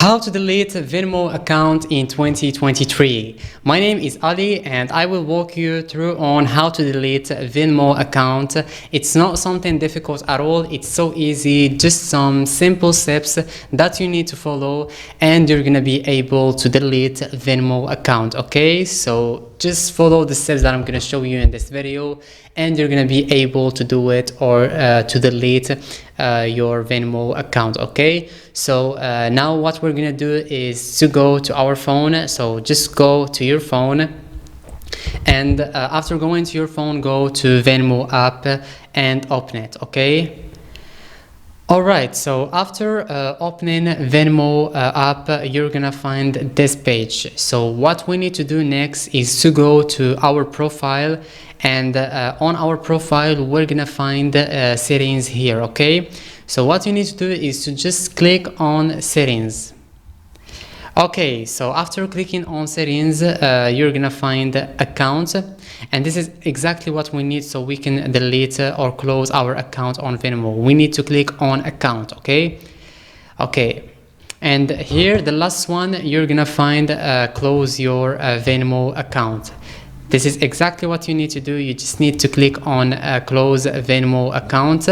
How to delete a Venmo account in 2023. My name is Ali and I will walk you through on how to delete a Venmo account. It's not something difficult at all. It's so easy, just some simple steps that you need to follow and you're gonna be able to delete a Venmo account, okay? So just follow the steps that I'm gonna show you in this video and you're gonna be able to do it or to delete your Venmo account, okay? So now what we're gonna do is to go to our phone. So just go to your phone and after going to your phone, go to Venmo app and open it, okay? Alright, so after opening Venmo app, you're gonna find this page. So what we need to do next is to go to our profile, and on our profile we're gonna find settings here, okay? So what you need to do is to just click on settings. Okay, so after clicking on settings, you're gonna find accounts, and this is exactly what we need so we can delete or close our account on Venmo. We need to click on account, okay? Okay, and here the last one, you're gonna find close your Venmo account. This is exactly what you need to do. You just need to click on close Venmo account,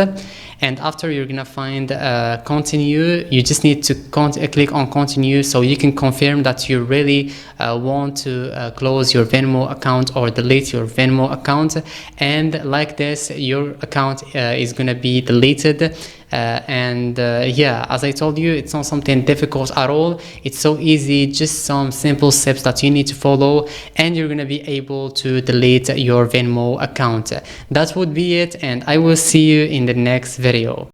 and after you're gonna find continue. You just need to click on continue so you can confirm that you really want to close your Venmo account or delete your Venmo account, and like this your account is gonna be deleted. Yeah, as I told you, it's not something difficult at all. It's so easy, just some simple steps that you need to follow and you're gonna be able to delete your Venmo account. That would be it, and I will see you in the next video.